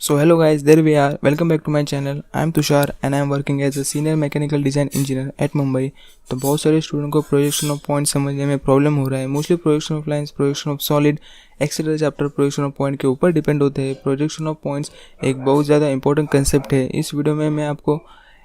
So hello guys, there we are. Welcome back to my channel. I am Tushar and I am working as a senior mechanical design engineer at Mumbai. तो बहुत सारे student को projection of point समझने में problem हो रहा है. Mostly projection of lines, projection of solid, etcetera chapter projection of point के ऊपर डिपेंड होते हैं. प्रोजेक्शन ऑफ पॉइंट्स एक बहुत ज़्यादा इंपॉर्टेंट कंसेप्ट है. इस वीडियो में मैं आपको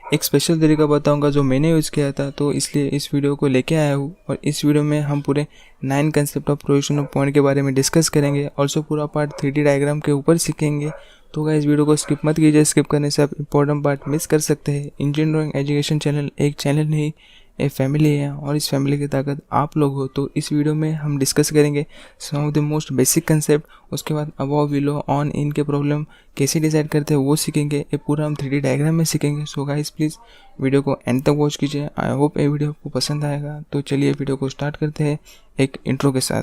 एक स्पेशल तरीका बताऊंगा जो मैंने यूज़ किया था, तो इसलिए इस वीडियो को लेके आया हूँ. और इस वीडियो में हम पूरे 9 concept of projection of point के बारे में डिस्कस करेंगे. ऑल्सो पूरा पार्ट 3D डायग्राम के ऊपर सीखेंगे. तो गाइस वीडियो को स्किप मत कीजिए. स्किप करने से आप इंपॉर्टेंट पार्ट मिस कर सकते हैं. इंजीनियरिंग ड्राइंग एजुकेशन चैनल एक चैनल नहीं, एक फैमिली है और इस फैमिली की ताकत आप लोग हो. तो इस वीडियो में हम डिस्कस करेंगे some of the most basic concept. उसके बाद अबव बिलो ऑन इन के प्रॉब्लम कैसे डिसाइड करते हैं वो सीखेंगे. ये पूरा हम 3D डायग्राम में सीखेंगे. सो गाइस प्लीज़ वीडियो को एंड तक वॉच कीजिए. आई होप ये वीडियो आपको पसंद आएगा. तो चलिए वीडियो को स्टार्ट करते हैं एक इंट्रो के साथ.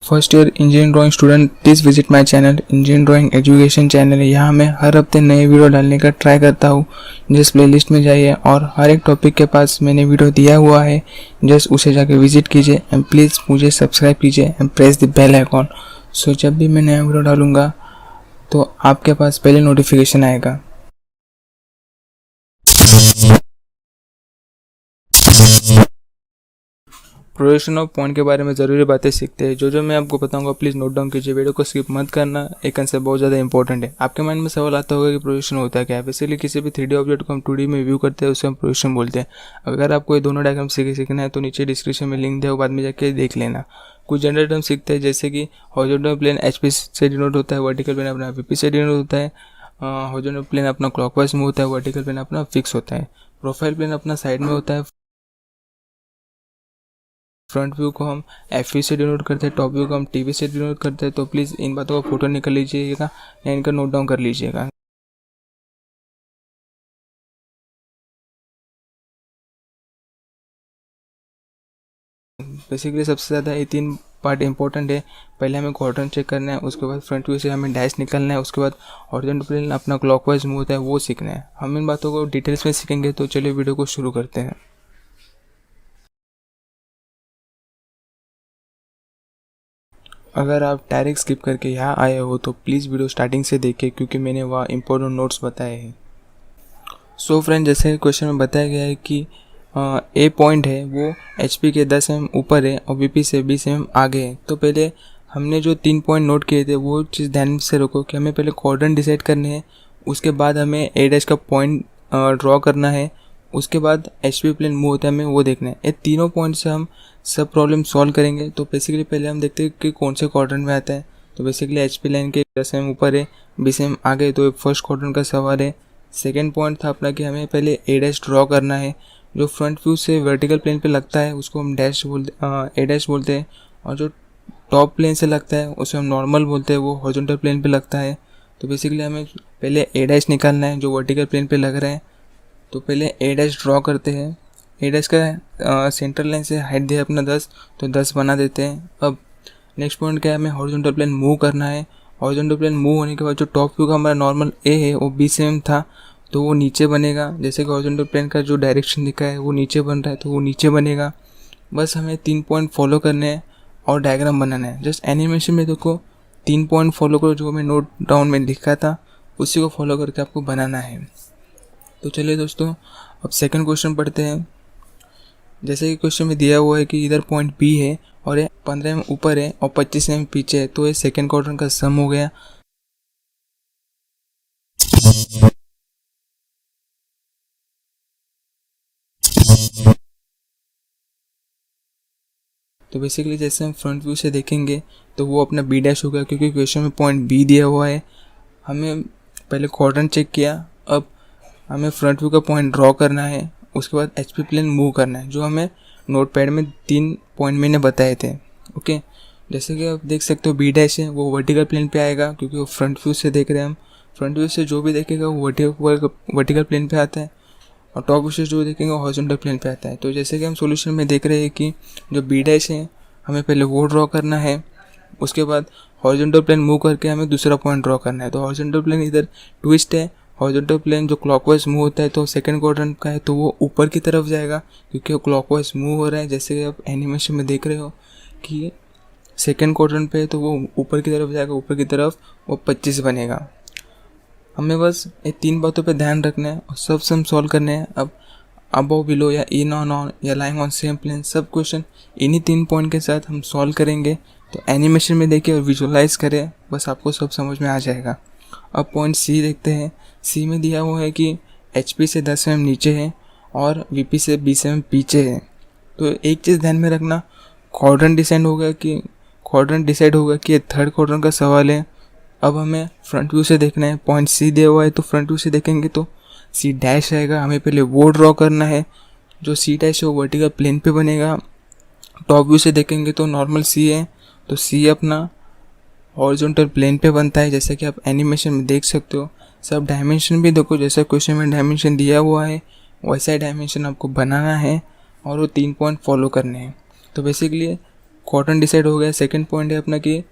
First year engineering drawing student please visit my channel. Engineering drawing education channel है. यहाँ मैं हर हफ्ते नए वीडियो डालने का ट्राई करता हूँ. जिस प्लेलिस्ट में जाइए और हर एक टॉपिक के पास मैंने वीडियो दिया हुआ है, जस्ट उसे जाके विजिट कीजिए एंड प्लीज़ मुझे सब्सक्राइब कीजिए and press the bell icon. So जब भी मैं नया वीडियो डालूँगा तो आपके पास पहले नोटिफिकेशन आएगा. प्रोजेक्शन ऑफ पॉइंट के बारे में ज़रूरी बातें सीखते हैं. जो मैं आपको बताऊंगा प्लीज़ नोट डाउन कीजिए. वीडियो को स्किप मत करना. एक कंसेप्ट बहुत ज़्यादा इंपॉर्टेंट है. आपके माइंड में सवाल आता होगा कि प्रोजेक्शन होता है क्या है. बेसिकली किसी भी 3D ऑब्जेक्ट को हम 2D में व्यू करते हैं, उसे हम प्रोजेक्शन बोलते हैं. अगर आपको ये दोनों डायग्राम सीखना है तो नीचे डिस्क्रिप्शन में लिंक दिया, बाद में जाके देख लेना. कुछ जनरल टर्म सीखते हैं जैसे कि हॉरिजॉन्टल प्लेन HP से डिनोट होता है, वर्टिकल प्लेन अपना VP से डिनोट होता है, हॉरिजॉन्टल प्लेन अपना क्लॉकवाइज में होता है, वर्टिकल प्लेन अपना फिक्स होता है, प्रोफाइल प्लेन अपना साइड में होता है, फ्रंट व्यू को हम FV से डिनोट करते हैं, टॉप व्यू को हम TV से डिनोट करते हैं. तो प्लीज़ इन बातों का फोटो निकल लीजिएगा या इनका नोट डाउन कर लीजिएगा. बेसिकली सबसे ज़्यादा ये 3 पार्ट इंपॉर्टेंट है. पहले हमें क्वाड्रेंट चेक करना है, उसके बाद फ्रंट व्यू से हमें डैश निकलना है, उसके बाद हॉरिजॉन्टल प्लेन अपना क्लॉकवाइज मूव होता है वो सीखना है. हम इन बातों को डिटेल्स में सीखेंगे. तो चलिए वीडियो को शुरू करते हैं. अगर आप डायरेक्ट स्किप करके यहाँ आए हो तो प्लीज़ वीडियो स्टार्टिंग से देखिए, क्योंकि मैंने वहाँ इंपॉर्टेंट नोट्स बताए हैं. सो फ्रेंड, जैसे क्वेश्चन में बताया गया है कि ए पॉइंट है वो HP के 10 mm ऊपर है और VP से 20 mm आगे है. तो पहले हमने जो 3 पॉइंट नोट किए थे वो चीज़ ध्यान से रखो कि हमें पहले क्वाड्रेंट डिसाइड करने हैं, उसके बाद हमें A' का पॉइंट ड्रॉ करना है, उसके बाद HP प्लेन मूव होता है हमें वो देखना है. ये तीनों पॉइंट से हम सब प्रॉब्लम सॉल्व करेंगे. तो बेसिकली पहले हम देखते हैं कि कौन से क्वाड्रेंट में आता है. तो बेसिकली HP लाइन के 10 mm ऊपर है, 20 mm आगे, तो फर्स्ट क्वाड्रेंट का सवाल है. सेकेंड पॉइंट था अपना कि हमें पहले A' ड्रॉ करना है. जो फ्रंट व्यू से वर्टिकल प्लेन पे लगता है उसको हम A' बोलते हैं, और जो टॉप प्लेन से लगता है उसे हम नॉर्मल बोलते हैं, वो हॉरिजॉन्टल प्लेन पे लगता है. तो बेसिकली हमें पहले A' निकालना है जो वर्टिकल प्लेन पे लग रहा है. तो पहले A' ड्रॉ करते हैं. A' का सेंटर लाइन से हाइट दिया अपना 10, तो 10 बना देते हैं. अब नेक्स्ट पॉइंट क्या है, हमें हॉरिजॉन्टल प्लेन मूव करना है. हॉरिजॉन्टल प्लेन मूव होने के बाद जो टॉप व्यू का हमारा नॉर्मल A है वो 20 mm था, तो वो नीचे बनेगा. जैसे कि हॉरिजॉन्टल प्लेन का जो डायरेक्शन दिखा है वो नीचे बन रहा है, तो वो नीचे बनेगा. बस हमें 3 पॉइंट फॉलो करने हैं और डायग्राम बनाना है. जस्ट एनिमेशन में देखो 3 पॉइंट फॉलो करो, जो मैं नोट डाउन में लिखा था उसी को फॉलो करके आपको बनाना है. तो चलिए दोस्तों, अब सेकंड क्वेश्चन पढ़ते हैं. जैसे कि क्वेश्चन में दिया हुआ है कि इधर पॉइंट B है और ये 15 mm ऊपर है और 25 mm पीछे है. तो ये सेकंड क्वाड्रेंट का सम हो गया. तो बेसिकली जैसे हम फ्रंट व्यू से देखेंगे तो वो अपना B' होगा, क्योंकि क्वेश्चन में पॉइंट B दिया हुआ है. हमें पहले क्वाड्रेंट चेक किया, अब हमें फ्रंट व्यू का पॉइंट ड्रॉ करना है, उसके बाद HP प्लेन मूव करना है, जो हमें नोट पैड में 3 पॉइंट मैंने बताए थे. ओके, जैसे कि आप देख सकते हो B' है वो वर्टिकल प्लेन पे आएगा, क्योंकि वो फ्रंट व्यू से देख रहे हैं हम. फ्रंट व्यू से जो भी देखेगा वो वर्टिकल प्लेन पे आता है, और टॉप व्यू से जो देखेंगे वो हॉरिजॉन्टल प्लेन पे आता है. तो जैसे कि हम सॉल्यूशन में देख रहे हैं कि जो B' है हमें पहले वो ड्रॉ करना है, उसके बाद हॉरिजॉन्टल प्लेन मूव करके हमें दूसरा पॉइंट ड्रॉ करना है. तो हॉरिजॉन्टल प्लेन इधर ट्विस्ट है, हॉरिजॉन्टल प्लेन जो क्लॉकवाइज मूव होता है तो सेकंड क्वाड्रेंट का है, तो वो ऊपर की तरफ जाएगा क्योंकि वो क्लॉकवाइज मूव हो रहा है. जैसे कि आप एनिमेशन में देख रहे हो कि सेकेंड क्वाड्रेंट पे है तो वो ऊपर की तरफ जाएगा, ऊपर की तरफ वो 25 बनेगा। हमें बस ये 3 बातों पे ध्यान रखना है और सब सम सॉल्व करने हैं। अब अबव बिलो या इन ऑन या लाइंग ऑन सेम प्लेन, सब क्वेश्चन इन्हीं 3 पॉइंट के साथ हम सॉल्व करेंगे। तो एनिमेशन में देखिए और विजुअलाइज करें, बस आपको सब समझ में आ जाएगा। अब पॉइंट सी देखते हैं। सी में दिया हुआ है कि HP से 10 mm नीचे है और VP से 20 mm पीछे है। तो एक चीज़ ध्यान में रखना, क्वाड्रेंट डिसाइड होगा कि ये थर्ड क्वाड्रेंट का सवाल है। अब हमें फ्रंट व्यू से देखना है। पॉइंट सी दिया हुआ है तो फ्रंट व्यू से देखेंगे तो C डैश आएगा। हमें पहले वो ड्रॉ करना है। जो C डैश है वो वर्टिकल प्लेन पे बनेगा। टॉप व्यू से देखेंगे तो नॉर्मल C है तो C अपना हॉरिजॉन्टल प्लेन पे बनता है, जैसा कि आप एनिमेशन में देख सकते हो। सब डायमेंशन भी देखो, जैसा क्वेश्चन में डायमेंशन दिया हुआ है वैसा ही डायमेंशन आपको बनाना है और वो 3 पॉइंट फॉलो करने हैं। तो बेसिकली क्वाड्रेंट डिसाइड हो गया। सेकंड पॉइंट है अपना कि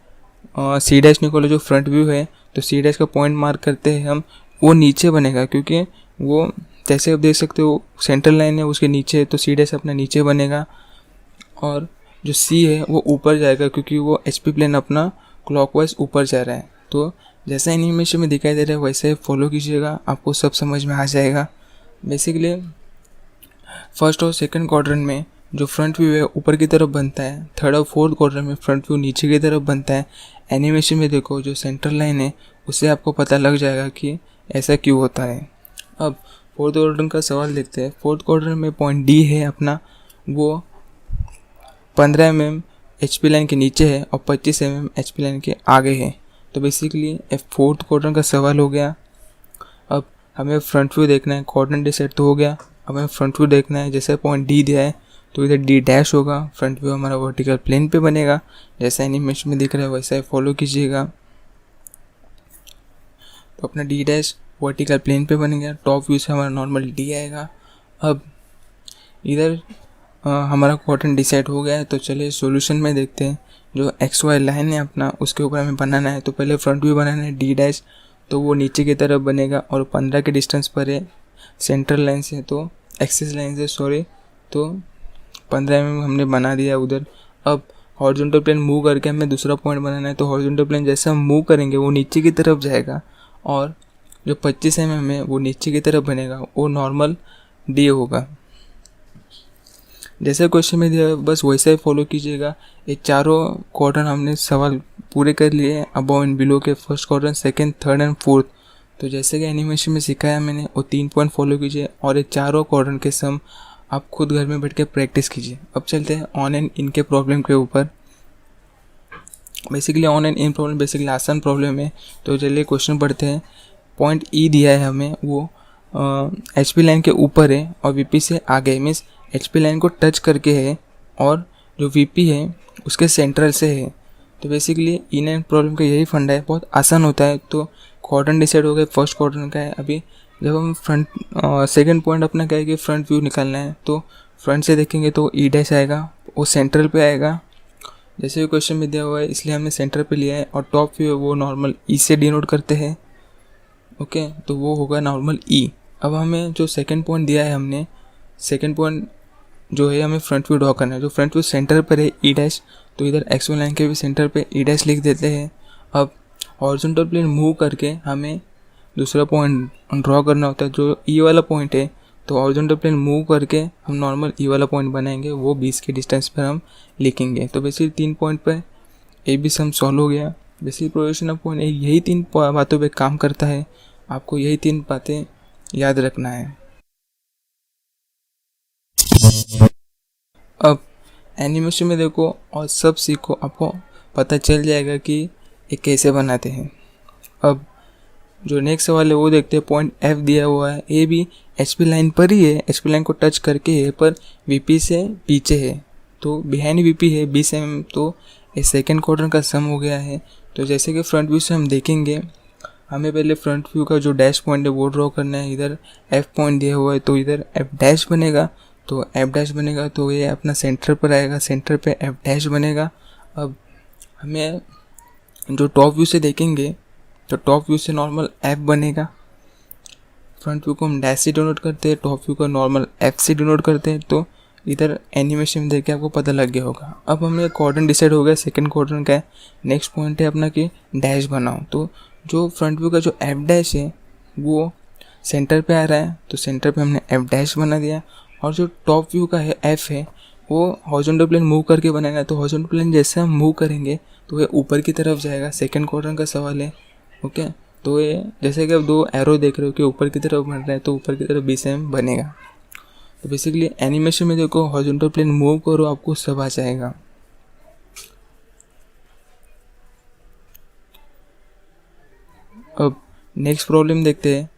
C डैश निकालो, जो फ्रंट व्यू है तो C डैश का पॉइंट मार्क करते हैं हम। वो नीचे बनेगा क्योंकि वो जैसे आप देख सकते हो सेंट्रल लाइन है उसके नीचे, तो C डैश अपना नीचे बनेगा। और जो C है वो ऊपर जाएगा क्योंकि वो HP प्लेन अपना क्लॉकवाइज ऊपर जा रहा है। तो जैसा एनिमेशन में दिखाई दे रहा है वैसे फॉलो कीजिएगा, आपको सब समझ में आ जाएगा। बेसिकली फर्स्ट और सेकंड क्वाड्रेंट में जो फ्रंट व्यू है ऊपर की तरफ बनता है, थर्ड और फोर्थ क्वाड्रेंट में फ्रंट व्यू नीचे की तरफ बनता है। एनिमेशन में देखो जो सेंट्रल लाइन है उससे आपको पता लग जाएगा कि ऐसा क्यों होता है। अब फोर्थ क्वाड्रेंट का सवाल देखते हैं। फोर्थ क्वाड्रेंट में पॉइंट D है अपना, वो 15 mm HP लाइन के नीचे है और 25 mm HP लाइन के आगे है। तो बेसिकली फोर्थ क्वाड्रेंट का सवाल हो गया। अब हमें फ्रंट व्यू देखना है। क्वाड्रेंट डिसाइड तो हो गया, अब हमें फ्रंट व्यू देखना है। जैसे पॉइंट D दिया है तो इधर D डैश होगा। फ्रंट व्यू हमारा वर्टिकल प्लेन पे बनेगा, जैसा एनिमेशन में दिख रहा है वैसा ही फॉलो कीजिएगा। तो अपना D डैश वर्टिकल प्लेन पे बन गया। टॉप व्यू से हमारा नॉर्मल D आएगा। अब इधर हमारा क्वाड्रेंट डिसाइड हो गया है तो चलिए सॉल्यूशन में देखते हैं। जो XY लाइन है अपना उसके ऊपर हमें बनाना है। तो पहले फ्रंट व्यू बनाना है D डैश, तो वो नीचे की तरफ बनेगा और 15 के डिस्टेंस पर है सेंट्रल लाइन से, तो एक्सिस लाइन से सॉरी, तो 15 mm हमने बना दिया उधर। अब हॉरिजॉन्टल प्लेन मूव करके हमें दूसरा पॉइंट बनाना है। तो हॉरिजॉन्टल प्लेन जैसे हम मूव करेंगे वो नीचे की तरफ जाएगा और जो 25 mm है वो नीचे की तरफ बनेगा, वो नॉर्मल D होगा। जैसे क्वेश्चन में दिया बस वैसा ही फॉलो कीजिएगा। ये चारों क्वाड्रेंट हमने सवाल पूरे कर लिए हैं, अबव एंड बिलो के। First quadrant, second, third and fourth. तो जैसे कि एनिमेशन में सिखाया मैंने वो 3 पॉइंट फॉलो कीजिए और ये चारों क्वाड्रेंट के सम आप खुद घर में बैठ के प्रैक्टिस कीजिए। अब चलते हैं ऑन एंड इन के प्रॉब्लम के ऊपर। Basically on and in problem basically आसान प्रॉब्लम है। तो चलिए क्वेश्चन पढ़ते हैं। पॉइंट E दिया है हमें, वो HP लाइन के ऊपर है और VP से आगे, मीन्स HP लाइन को टच करके है और जो VP है उसके सेंट्रल से है। तो बेसिकली इन एंड प्रॉब्लम का यही फंडा है, बहुत आसान होता है। तो क्वाड्रेंट डिसाइड हो गया, फर्स्ट क्वाड्रेंट का है। अभी जब हम फ्रंट सेकंड पॉइंट अपना क्या है कि फ्रंट व्यू निकालना है, तो फ्रंट से देखेंगे तो E डैश आएगा, वो सेंट्रल पे आएगा जैसे भी क्वेश्चन में दिया हुआ है, इसलिए हमने सेंटर पे लिया है। और टॉप व्यू है वो नॉर्मल E से डिनोट करते हैं। ओके, तो वो होगा नॉर्मल E। अब हमें जो सेकंड पॉइंट दिया है, हमने सेकंड पॉइंट जो है हमें फ्रंट व्यू ड्रॉ करना है। जो फ्रंट व्यू सेंटर पर है E डैश, तो इधर XY लाइन के भी सेंटर पे E डैश लिख देते हैं। अब हॉरिजॉन्टल प्लेन मूव करके हमें दूसरा पॉइंट ड्रॉ करना होता है जो E वाला पॉइंट है। तो हॉरिजॉन्टल प्लेन मूव करके हम नॉर्मल E वाला पॉइंट बनाएंगे, वो 20 के डिस्टेंस पर हम लिखेंगे। तो बेसिकली 3 पॉइंट पर ए बी सम सॉल्व हो गया। बेसिकली प्रोजेक्शन ऑफ पॉइंट यही 3 बातों पे काम करता है, आपको यही 3 बातें याद रखना है। अब एनिमेशन में देखो और सब सीखो, आपको पता चल जाएगा कि ये कैसे बनाते हैं। अब जो नेक्स्ट सवाल है वो देखते हैं। पॉइंट F दिया हुआ है, ए भी HP लाइन पर ही है, HP लाइन को टच करके है पर VP से पीछे है, तो बिहाइंड VP है 20 mm। तो ये सेकेंड क्वाड्रेंट का सम हो गया है। तो जैसे कि फ्रंट व्यू से हम देखेंगे, हमें पहले फ्रंट व्यू का जो डैश पॉइंट है वो ड्रॉ करना है। इधर F पॉइंट दिया हुआ है तो इधर F डैश बनेगा, तो F डैश बनेगा तो ये अपना सेंटर पर आएगा, सेंटर पे F डैश बनेगा। अब हमें जो टॉप व्यू से देखेंगे तो टॉप व्यू से नॉर्मल F बनेगा। फ्रंट व्यू को हम डैश से डिनोट करते हैं, टॉप व्यू को नॉर्मल F से डिनोट करते हैं। तो इधर एनिमेशन में देख के आपको पता लग गया होगा। अब हमें क्वाड्रेंट डिसाइड हो गया, सेकंड क्वाड्रेंट का है। नेक्स्ट पॉइंट है अपना कि डैश बनाओ। तो जो फ्रंट व्यू का जो एफ डैश है वो सेंटर पे आ रहा है, तो सेंटर पे हमने एफ डैश बना दिया। और जो टॉप व्यू का है एफ है वो हॉरिजॉन्टल प्लेन मूव करके बनाना है, तो हॉरिजॉन्टल प्लेन जैसे हम मूव करेंगे तो ये ऊपर की तरफ जाएगा। सेकंड क्वाड्रेंट का सवाल है, ओके। तो ये जैसे कि आप दो एरो देख रहे हो कि ऊपर की तरफ बन रहा है, तो ऊपर की तरफ भी सेम बनेगा। तो बेसिकली एनिमेशन में देखो हॉरिजॉन्टल प्लेन मूव करो, आपको सब आ जाएगा। अब नेक्स्ट प्रॉब्लम देखते हैं।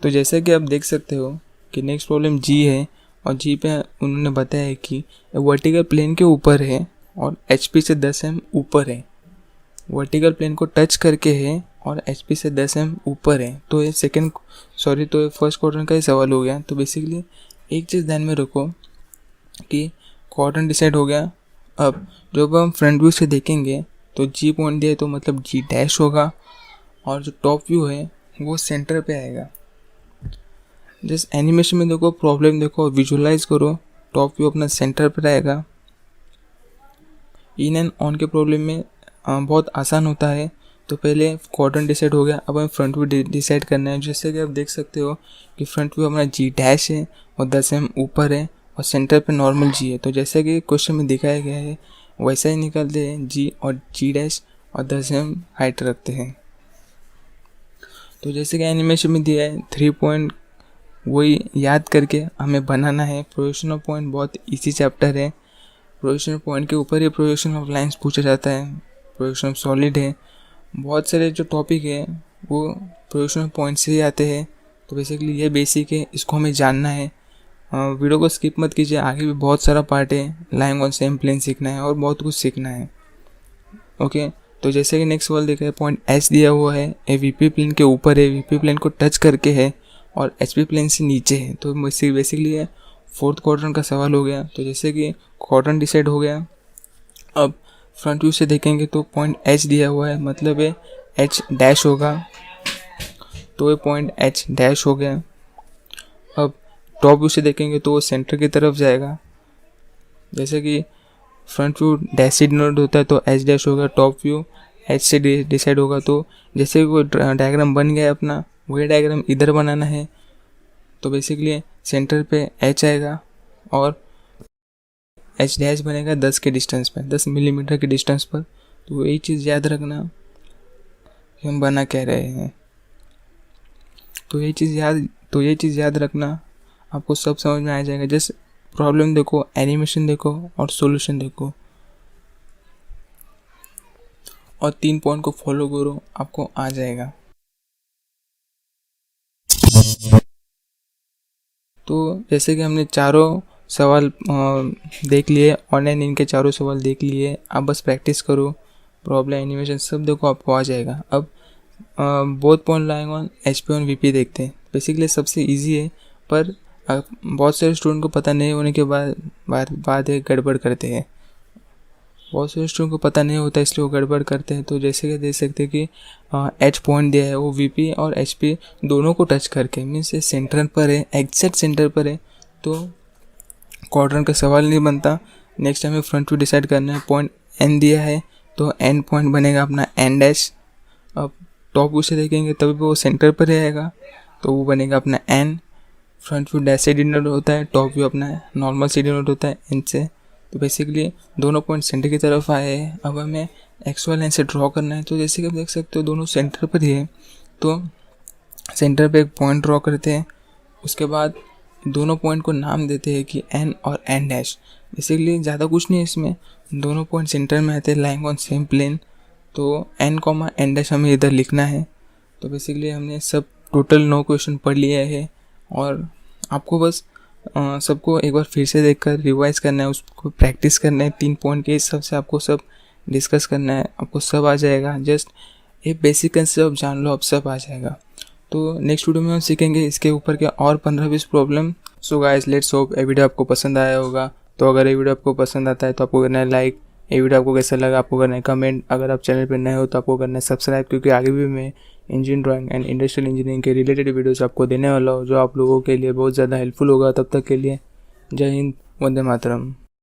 तो जैसे कि आप देख सकते हो कि नेक्स्ट प्रॉब्लम जी है, और जी पे उन्होंने बताया है कि वर्टिकल प्लेन के ऊपर है और एचपी से 10 एम ऊपर है। वर्टिकल प्लेन को टच करके है और एचपी से 10 एम ऊपर है। तो ये तो ये फर्स्ट क्वाड्रेंट का ही सवाल हो गया। तो बेसिकली एक चीज़ ध्यान में रखो कि क्वाड्रेंट डिसाइड हो गया। अब जब हम फ्रंट व्यू से देखेंगे तो जी पॉइंट दिया है, तो मतलब जी डैश होगा, और जो टॉप व्यू है वो सेंटर पे आएगा। जस्ट एनिमेशन में देखो, प्रॉब्लम देखो, विजुअलाइज करो, टॉप व्यू अपना सेंटर पर आएगा। इन एंड ऑन के प्रॉब्लम में बहुत आसान होता है। तो पहले क्वाड्रेंट डिसाइड हो गया, अब हमें फ्रंट व्यू डिसाइड करना है। जैसे कि आप देख सकते हो कि फ्रंट व्यू हमारा जी डैश है और 10 एम ऊपर है और सेंटर पे नॉर्मल जी है। तो जैसे कि क्वेश्चन में दिखाया गया है वैसा ही निकालते हैं, जी और जी डैश और 10 एम हाइट रखते हैं। तो जैसे कि एनिमेशन में दिया है 3 पॉइंट, वही याद करके हमें बनाना है। प्रोजेक्शन ऑफ पॉइंट बहुत इजी चैप्टर है। प्रोजेक्शन ऑफ पॉइंट के ऊपर ही प्रोजेक्शन ऑफ लाइंस पूछा जाता है। प्रोजेक्शन ऑफ सॉलिड है, बहुत सारे जो टॉपिक है वो प्रोजेक्शन ऑफ पॉइंट से ही आते हैं। तो बेसिकली ये बेसिक है, इसको हमें जानना है। वीडियो को स्किप मत कीजिए, आगे भी बहुत सारा पार्ट है। लाइंग ऑन सेम प्लेन सीखना है और बहुत कुछ सीखना है, ओके। तो जैसे कि नेक्स्ट सवाल देखा है, पॉइंट एच दिया हुआ है, ए वीपी प्लेन के ऊपर है, वीपी प्लेन को टच करके है और एचपी प्लेन से नीचे है। तो बेसिकली ये फोर्थ क्वाड्रेंट का सवाल हो गया। तो जैसे कि क्वाड्रेंट डिसाइड हो गया, अब फ्रंट व्यू से देखेंगे तो पॉइंट एच दिया हुआ है, मतलब ये एच डैश होगा। तो ये पॉइंट एच डैश हो गया। अब टॉप व्यू से देखेंगे तो वो सेंटर की तरफ जाएगा। जैसे कि फ्रंट व्यू डैश से डिनोट होता है तो एच डैश होगा, टॉप व्यू एच से डिसाइड होगा। तो जैसे वो डायग्राम बन गया अपना, वही डायग्राम इधर बनाना है। तो बेसिकली सेंटर पे एच आएगा और एच डैश बनेगा 10 के डिस्टेंस पे, 10 मिलीमीटर के डिस्टेंस पर। तो यही चीज़ याद रखना कि हम बना क्या रहे हैं। तो ये चीज़ याद रखना, आपको सब समझ में आ जाएगा। जस्ट प्रॉब्लम देखो, एनिमेशन देखो और सॉल्यूशन देखो, और 3 पॉइंट को फॉलो करो, आपको आ जाएगा। तो जैसे कि हमने चारों सवाल देख लिए ऑनलाइन, इनके चारों सवाल देख लिए। आप बस प्रैक्टिस करो, प्रॉब्लम एनिमेशन सब देखो, आपको आ जाएगा। अब both point lying on HP और वीपी देखते हैं। बेसिकली सबसे इजी है, पर बहुत सारे स्टूडेंट को पता नहीं होने के बाद गड़बड़ करते हैं। बहुत सारे स्टूडेंट को पता नहीं होता, इसलिए वो गड़बड़ करते हैं। तो जैसे कि देख सकते हैं कि एच पॉइंट दिया है, वो वीपी और एचपी दोनों को टच करके, मीन्स सेंटर पर है, एग्जैक्ट सेंटर पर है। तो क्वाड्रेंट का सवाल नहीं बनता। नेक्स्ट हमें फ्रंट व्यू डिसाइड करना है। पॉइंट एन दिया है तो एन पॉइंट बनेगा अपना एन डैश। अब टॉप व्यू से देखेंगे तभी वो सेंटर पर रहेगा, तो वो बनेगा अपना एन। फ्रंट व्यू डैश से डिनोट होता है, टॉप व्यू अपना नॉर्मल से डिनोट होता है एन से। तो बेसिकली दोनों पॉइंट सेंटर की तरफ आए हैं। अब हमें एक्सवाई लाइन से ड्रॉ करना है। तो जैसे कि आप देख सकते हो दोनों सेंटर पर ही है, तो सेंटर पे एक पॉइंट ड्रॉ करते हैं। उसके बाद दोनों पॉइंट को नाम देते हैं कि एन और एन डैश। बेसिकली ज़्यादा कुछ नहीं है इसमें, दोनों पॉइंट सेंटर में आते हैं, लाइंग ऑन सेम प्लेन। तो एन कॉमा एन डैश हमें इधर लिखना है। तो बेसिकली हमने सब टोटल 9 क्वेश्चन पढ़ लिए हैं, और आपको बस सबको एक बार फिर से देखकर रिवाइज करना है, उसको प्रैक्टिस करना है। 3 पॉइंट के हिसाब से आपको सब डिस्कस करना है, आपको सब आ जाएगा। जस्ट ये बेसिक कंसेप्ट जान लो, अब सब आ जाएगा। तो नेक्स्ट वीडियो में हम सीखेंगे इसके ऊपर के और 15-20 problem. So guys, let's hope ये वीडियो आपको पसंद आया होगा। तो अगर ये वीडियो आपको पसंद आता है तो आपको करना है लाइक। ये वीडियो आपको कैसा लगा आपको करना है कमेंट। अगर आप चैनल पर नए हो तो आपको करना है सब्सक्राइब, क्योंकि आगे भी मैं engineering drawing and industrial engineering के रिलेटेड वीडियोस आपको देने वाला हूँ, जो आप लोगों के लिए बहुत ज़्यादा हेल्पफुल होगा। तब तक के लिए जय हिंद, वंदे मातरम।